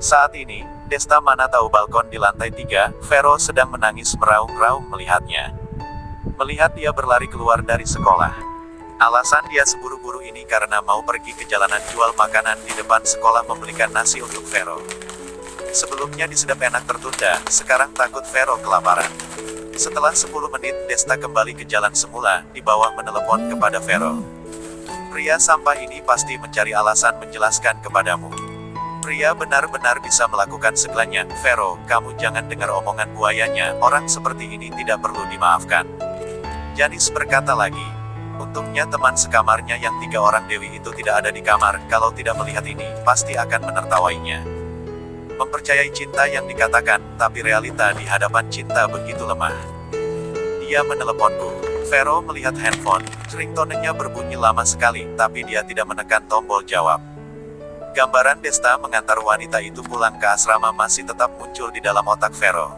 Saat ini, Desta mana tahu balkon di lantai 3, Vero sedang menangis meraung-raung melihatnya. Melihat dia berlari keluar dari sekolah. Alasan dia seburu-buru ini karena mau pergi ke jalanan jual makanan di depan sekolah membelikan nasi untuk Vero. Sebelumnya di Sedap Enak tertunda, sekarang takut Vero kelaparan. Setelah 10 menit, Desta kembali ke jalan semula, di bawah menelepon kepada Vero. Pria sampah ini pasti mencari alasan menjelaskan kepadamu. Pria benar-benar bisa melakukan segalanya. Vero, kamu jangan dengar omongan buayanya, orang seperti ini tidak perlu dimaafkan. Janis berkata lagi. Untungnya teman sekamarnya yang 3 orang Dewi itu tidak ada di kamar, kalau tidak melihat ini, pasti akan menertawainya. Mempercayai cinta yang dikatakan, tapi realita di hadapan cinta begitu lemah. Dia meneleponku. Vero melihat handphone, ringtone-nya berbunyi lama sekali, tapi dia tidak menekan tombol jawab. Gambaran Desta mengantar wanita itu pulang ke asrama masih tetap muncul di dalam otak Vero.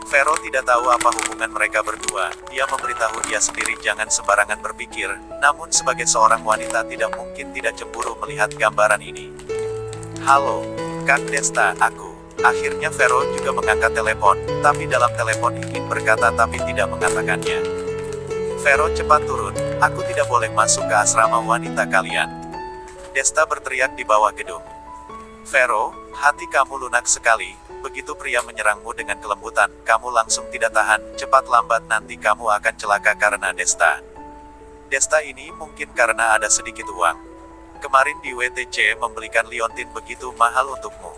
Vero tidak tahu apa hubungan mereka berdua, dia memberitahu dia sendiri jangan sembarangan berpikir, namun sebagai seorang wanita tidak mungkin tidak cemburu melihat gambaran ini. Halo, Kak Desta, aku. Akhirnya Vero juga mengangkat telepon, tapi dalam telepon ingin berkata tapi tidak mengatakannya. Vero cepat turun, aku tidak boleh masuk ke asrama wanita kalian. Desta berteriak di bawah gedung. Vero, hati kamu lunak sekali, begitu pria menyerangmu dengan kelembutan, kamu langsung tidak tahan, cepat lambat nanti kamu akan celaka karena Desta. Desta ini mungkin karena ada sedikit uang. Kemarin di WTC membelikan liontin begitu mahal untukmu.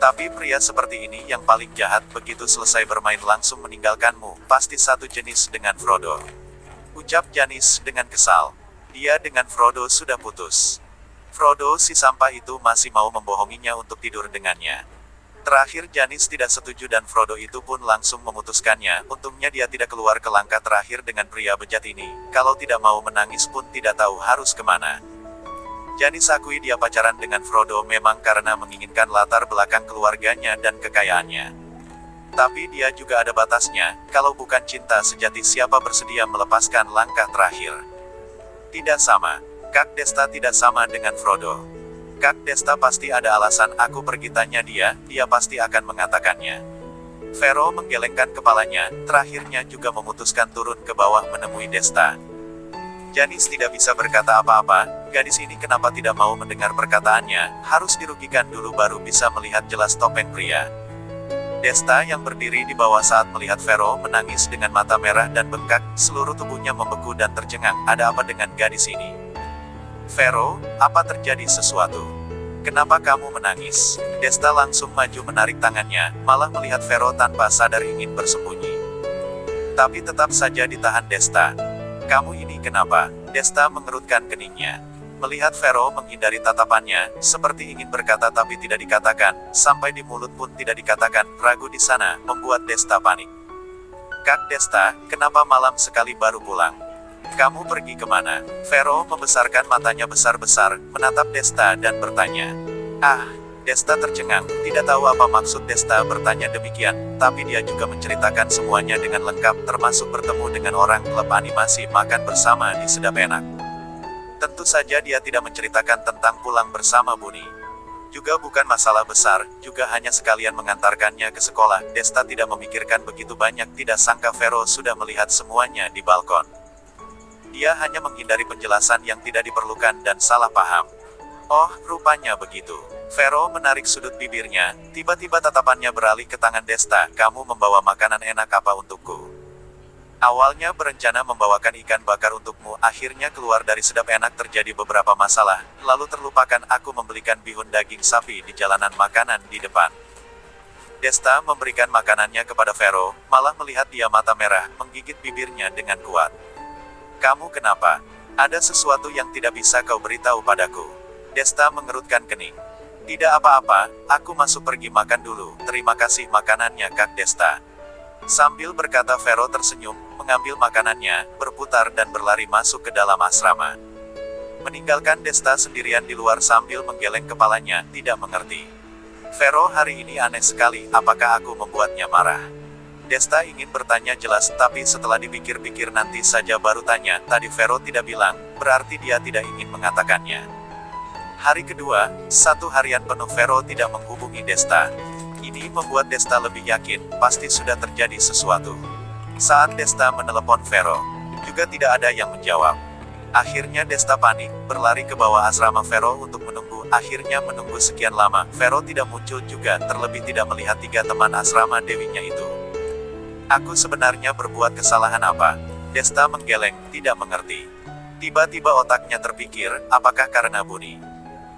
Tapi pria seperti ini yang paling jahat begitu selesai bermain langsung meninggalkanmu, pasti satu jenis dengan Frodo. Ucap Janis dengan kesal. Dia dengan Frodo sudah putus. Frodo si sampah itu masih mau membohonginya untuk tidur dengannya. Terakhir Janis tidak setuju dan Frodo itu pun langsung memutuskannya, untungnya dia tidak keluar ke langkah terakhir dengan pria bejat ini, kalau tidak mau menangis pun tidak tahu harus kemana. Janis akui dia pacaran dengan Frodo memang karena menginginkan latar belakang keluarganya dan kekayaannya. Tapi dia juga ada batasnya, kalau bukan cinta sejati siapa bersedia melepaskan langkah terakhir. Tidak sama. Kak Desta tidak sama dengan Frodo. Kak Desta pasti ada alasan aku pergi tanya dia pasti akan mengatakannya. Vero menggelengkan kepalanya, terakhirnya juga memutuskan turun ke bawah menemui Desta. Janis tidak bisa berkata apa-apa, gadis ini kenapa tidak mau mendengar perkataannya, harus dirugikan dulu baru bisa melihat jelas topeng pria. Desta yang berdiri di bawah saat melihat Vero menangis dengan mata merah dan bengkak, seluruh tubuhnya membeku dan tercengang, ada apa dengan gadis ini? Vero, apa terjadi sesuatu? Kenapa kamu menangis? Desta langsung maju menarik tangannya, malah melihat Vero tanpa sadar ingin bersembunyi. Tapi tetap saja ditahan Desta. Kamu ini kenapa? Desta mengerutkan keningnya. Melihat Vero menghindari tatapannya, seperti ingin berkata tapi tidak dikatakan, sampai di mulut pun tidak dikatakan, ragu di sana, membuat Desta panik. Kak Desta, kenapa malam sekali baru pulang? Kamu pergi kemana? Vero membesarkan matanya besar-besar, menatap Desta dan bertanya. Desta tercengang, tidak tahu apa maksud Desta bertanya demikian, tapi dia juga menceritakan semuanya dengan lengkap, termasuk bertemu dengan orang klub animasi makan bersama di Sedap Enak. Tentu saja dia tidak menceritakan tentang pulang bersama Buni. Juga bukan masalah besar, juga hanya sekalian mengantarkannya ke sekolah. Desta tidak memikirkan begitu banyak, tidak sangka Vero sudah melihat semuanya di balkon. Dia hanya menghindari penjelasan yang tidak diperlukan dan salah paham. Oh, rupanya begitu. Vero menarik sudut bibirnya, tiba-tiba tatapannya beralih ke tangan Desta, kamu membawa makanan enak apa untukku? Awalnya berencana membawakan ikan bakar untukmu, akhirnya keluar dari Sedap Enak terjadi beberapa masalah, lalu terlupakan aku membelikan bihun daging sapi di jalanan makanan di depan. Desta memberikan makanannya kepada Vero, malah melihat dia mata merah, menggigit bibirnya dengan kuat. Kamu kenapa? Ada sesuatu yang tidak bisa kau beritahu padaku. Desta mengerutkan kening. Tidak apa-apa, aku masuk pergi makan dulu, terima kasih makanannya Kak Desta. Sambil berkata Vero tersenyum, mengambil makanannya, berputar dan berlari masuk ke dalam asrama. Meninggalkan Desta sendirian di luar sambil menggeleng kepalanya, tidak mengerti. Vero hari ini aneh sekali, apakah aku membuatnya marah? Desta ingin bertanya jelas, tapi setelah dipikir-pikir nanti saja baru tanya, tadi Vero tidak bilang, berarti dia tidak ingin mengatakannya. Hari kedua, 1 harian penuh Vero tidak menghubungi Desta. Ini membuat Desta lebih yakin, pasti sudah terjadi sesuatu. Saat Desta menelepon Vero, juga tidak ada yang menjawab. Akhirnya Desta panik, berlari ke bawah asrama Vero untuk menunggu. Akhirnya menunggu sekian lama, Vero tidak muncul juga, terlebih tidak melihat 3 teman asrama dewinya itu. Aku sebenarnya berbuat kesalahan apa? Desta menggeleng, tidak mengerti. Tiba-tiba otaknya terpikir, apakah karena Buni?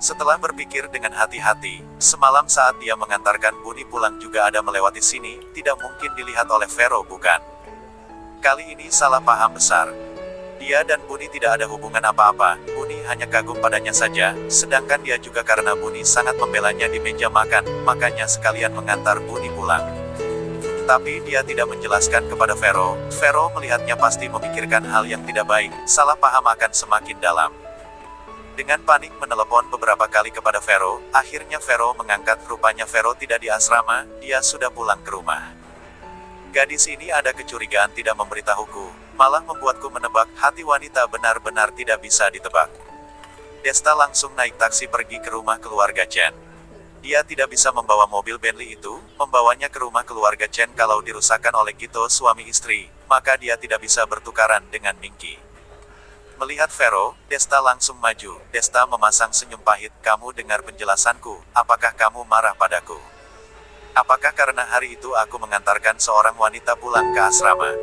Setelah berpikir dengan hati-hati, semalam saat dia mengantarkan Buni pulang juga ada melewati sini, tidak mungkin dilihat oleh Vero bukan? Kali ini salah paham besar. Dia dan Buni tidak ada hubungan apa-apa, Buni hanya kagum padanya saja, sedangkan dia juga karena Buni sangat membelanya di meja makan, makanya sekalian mengantar Buni pulang. Tapi dia tidak menjelaskan kepada Vero. Vero melihatnya pasti memikirkan hal yang tidak baik, salah paham akan semakin dalam. Dengan panik menelepon beberapa kali kepada Vero, akhirnya Vero mengangkat. Rupanya Vero tidak di asrama, dia sudah pulang ke rumah. Gadis ini ada kecurigaan tidak memberitahuku, malah membuatku menebak, hati wanita benar-benar tidak bisa ditebak. Desta langsung naik taksi pergi ke rumah keluarga Chen. Dia tidak bisa membawa mobil Bentley itu, membawanya ke rumah keluarga Chen kalau dirusakkan oleh Gito suami istri, maka dia tidak bisa bertukaran dengan Mingki. Melihat Vero, Desta langsung maju. Desta memasang senyum pahit, kamu dengar penjelasanku, apakah kamu marah padaku? Apakah karena hari itu aku mengantarkan seorang wanita pulang ke asrama?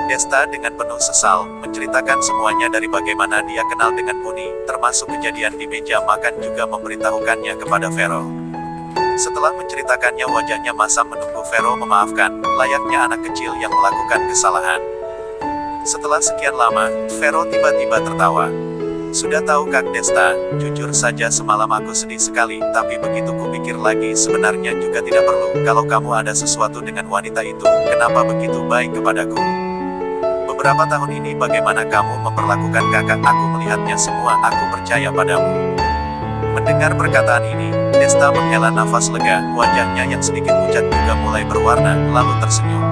Desta dengan penuh sesal, menceritakan semuanya dari bagaimana dia kenal dengan Buni, termasuk kejadian di meja makan juga memberitahukannya kepada Vero. Setelah menceritakannya wajahnya masam menunggu Vero memaafkan, layaknya anak kecil yang melakukan kesalahan. Setelah sekian lama, Vero tiba-tiba tertawa. Sudah tahu Kak Desta, jujur saja semalam aku sedih sekali, tapi begitu kupikir lagi sebenarnya juga tidak perlu. Kalau kamu ada sesuatu dengan wanita itu, kenapa begitu baik kepadaku? Beberapa tahun ini bagaimana kamu memperlakukan kakak, aku melihatnya semua, aku percaya padamu. Mendengar perkataan ini, Desta menghela nafas lega, wajahnya yang sedikit pucat juga mulai berwarna, lalu tersenyum.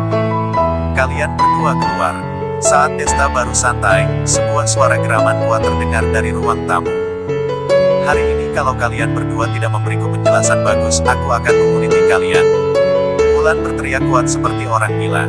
Kalian berdua keluar. Saat Desta baru santai, sebuah suara geraman kuat terdengar dari ruang tamu. Hari ini kalau kalian berdua tidak memberiku penjelasan bagus, aku akan menguliti kalian. Wulan berteriak kuat seperti orang gila.